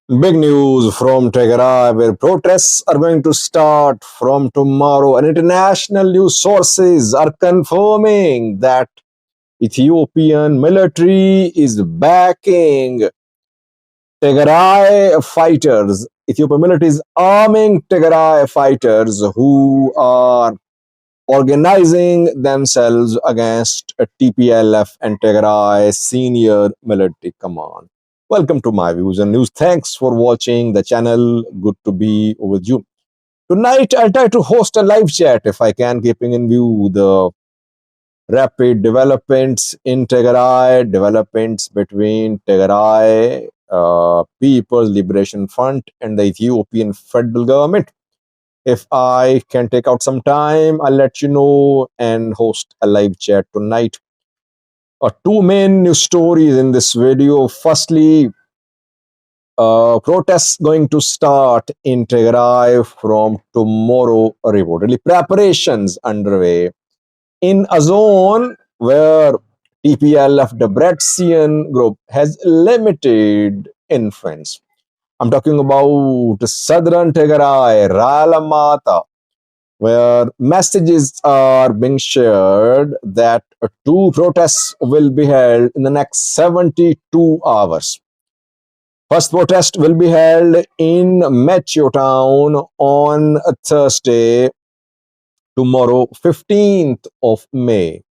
Big news from Tigray, where protests are going to start from tomorrow, and international news sources are confirming that Ethiopian military is backing Tigray fighters. Ethiopian military is arming Tigray fighters who are organizing themselves against a TPLF and Tigray senior military command. Welcome to my views and news. Thanks for watching the channel. Good to be with you. Tonight, I'll try to host a live chat if I can, keeping in view the rapid developments in Tigray, developments between Tigray People's Liberation Front and the Ethiopian federal government. If I can take out some time, I'll let you know and host a live chat tonight. Two main news stories in this video. Firstly, protests going to start in Tigray from tomorrow reportedly. Preparations underway in a zone where TPLF, the Debrecen group, has limited influence. I'm talking about southern Tigray, Ralamata, where messages are being shared that two protests will be held in the next 72 hours. First protest will be held in Metro Town on Thursday, tomorrow, 15th of May.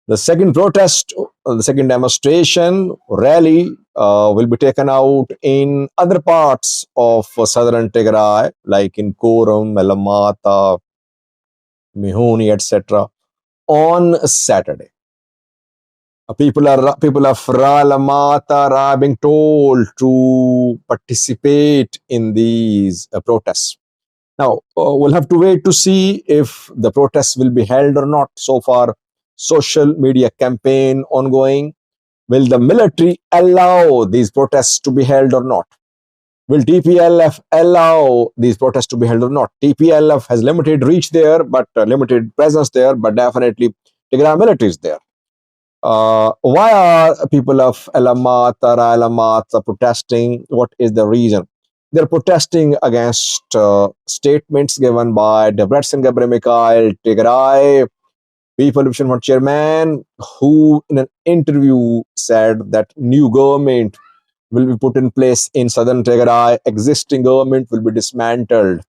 The second protest, the second demonstration rally will be taken out in other parts of southern Tigray, like in Korum, Elamata, Mihoni, etc., on Saturday. People of Ralamata are being told to participate in these protests. Now, we'll have to wait to see if the protests will be held or not. So far, social media campaign ongoing. Will the military allow these protests to be held or not? Will TPLF allow these protests to be held or not? TPLF has limited reach there, but limited presence there, but definitely Tigray military is there. Why are people of Alamata protesting? What is the reason? They're protesting against statements given by Debrecen Mikhail Tigray People Liberation Front chairman, who in an interview said that new government will be put in place in southern Tigray, existing government will be dismantled.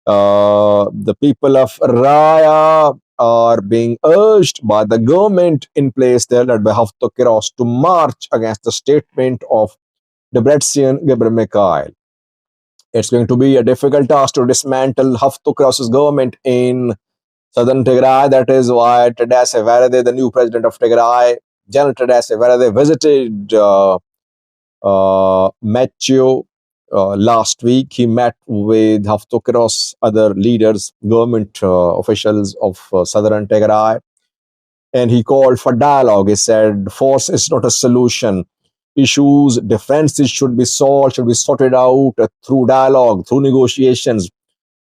The people of Raya are being urged by the government in place there, led by Hafto Kiros, to march against the statement of Debrecen Mikhail. It's going to be a difficult task to dismantle Hafto Kiros's government in southern Tigray. That is why Tadesse Varade, the new president of Tigray, General Tadesse Varade, visited Metio last week. He met with Haftokiros, other leaders, government officials of southern Tigray, and he called for dialogue. He said, force is not a solution. Issues, differences should be solved, should be sorted out through dialogue, through negotiations,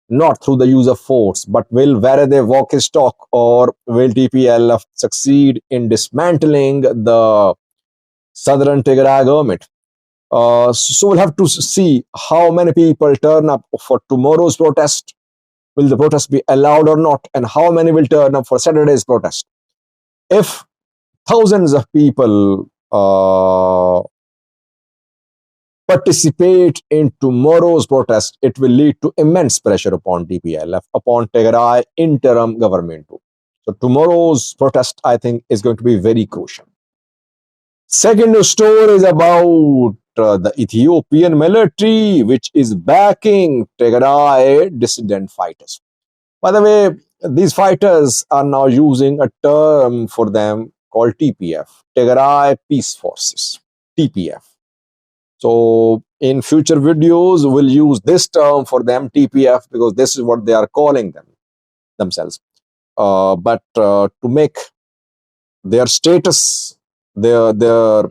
not through the use of force. But will Varade walk his talk, or will TPLF succeed in dismantling the southern Tigray government? So we'll have to see how many people turn up for tomorrow's protest. Will the protest be allowed or not? And how many will turn up for Saturday's protest? If thousands of people participate in tomorrow's protest, it will lead to immense pressure upon TPLF, upon Tigray interim government too. So tomorrow's protest, I think, is going to be very crucial. Second news story is about the Ethiopian military, which is backing Tigray dissident fighters. By the way, these fighters are now using a term for them called TPF, Tigray Peace Forces, TPF. So in future videos, we'll use this term for them, TPF, because this is what they are calling themselves. But to make their status, to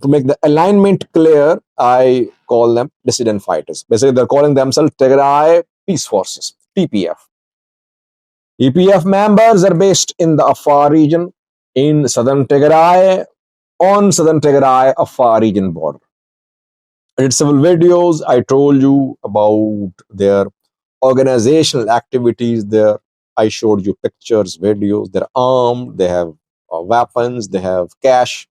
make the alignment clear, I call them dissident fighters. Basically, they're calling themselves Tigray Peace Forces, TPF. TPF members are based in the Afar region, in southern Tigray, on southern Tigray Afar region border. I did several videos. I told you about their organizational activities there. I showed you pictures, videos. They're armed, they have weapons, they have cash.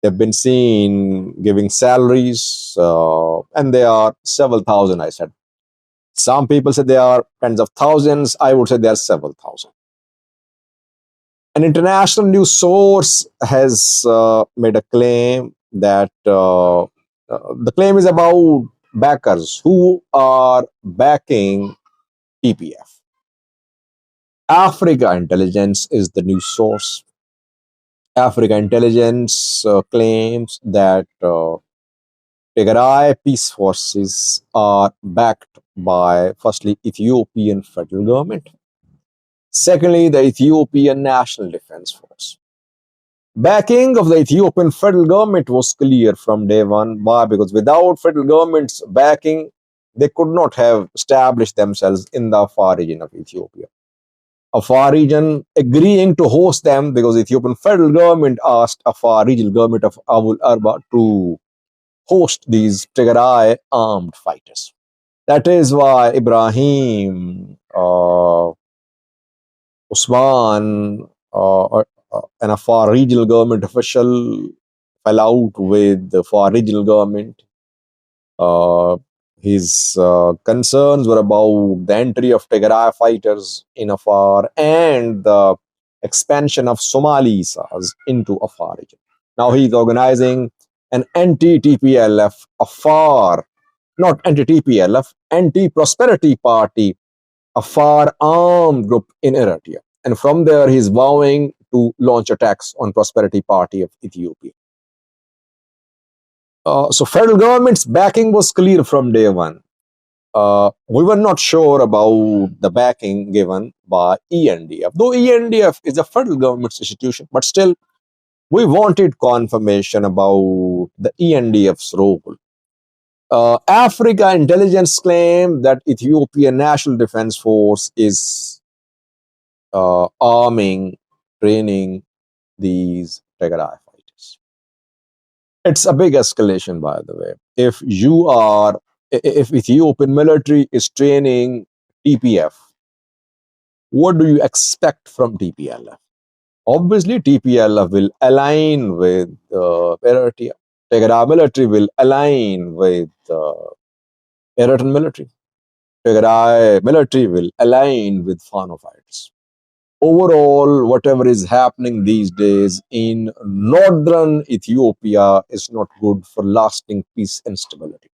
They've been seen giving salaries, and they are several thousand, I said. Some people say they are tens of thousands. I would say they are several thousand. An international news source has made a claim that the claim is about backers who are backing TPF. Africa Intelligence is the news source. Africa Intelligence claims that Tigray peace forces are backed by, firstly, Ethiopian federal government. Secondly, the Ethiopian National Defense Force. Backing of the Ethiopian federal government was clear from day one. Why? Because without federal government's backing, they could not have established themselves in the Afar region of Ethiopia. Afar region agreeing to host them because Ethiopian federal government asked Afar regional government of Abul Arba to host these Tigray armed fighters. That is why Ibrahim, Usman, an Afar regional government official fell out with the Afar regional government. His concerns were about the entry of Tigray fighters in Afar and the expansion of Somalis into Afar region. Now he is organizing an anti-TPLF Afar, not anti-TPLF, anti-prosperity party, Afar armed group in Eritrea. And from there, he's vowing to launch attacks on Prosperity Party of Ethiopia. So federal government's backing was clear from day one. We were not sure about the backing given by ENDF, though ENDF is a federal government's institution, but still, we wanted confirmation about the ENDF's role. Africa Intelligence claimed that Ethiopian National Defense Force is arming, training these Tigray fighters. It's a big escalation, by the way. If Ethiopian military is training TPF, what do you expect from TPLF? Obviously, TPLF will align with Eritrea. Tigray military will align with Eritrean military. Tigray military will align with Fano fighters. Overall, whatever is happening these days in northern Ethiopia is not good for lasting peace and stability.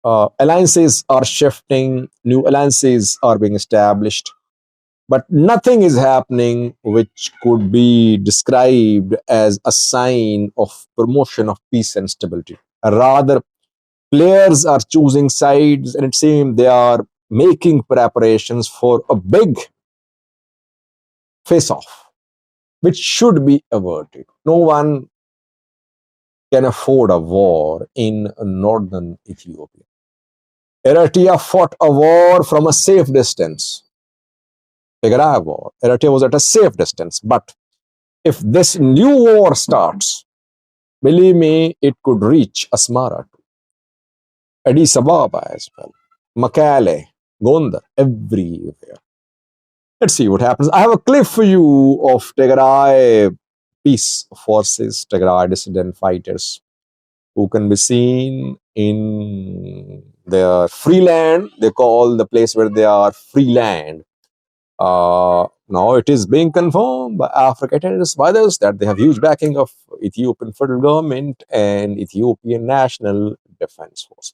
Alliances are shifting, new alliances are being established, but nothing is happening which could be described as a sign of promotion of peace and stability. Rather, players are choosing sides, and it seems they are making preparations for a big face-off, which should be averted. No one can afford a war in northern Ethiopia. Eritrea fought a war from a safe distance. Tigray war. Eritrea was at a safe distance. But if this new war starts, believe me, it could reach Asmara too. Addis Ababa as well. Makale, Gondar, everywhere. Let's see what happens. I have a clip for you of Tigray peace forces, Tigray dissident fighters, who can be seen in their free land. They call the place where they are free land. Now it is being confirmed by Africa Intelligence by others that they have huge backing of Ethiopian federal government and Ethiopian National Defense Force.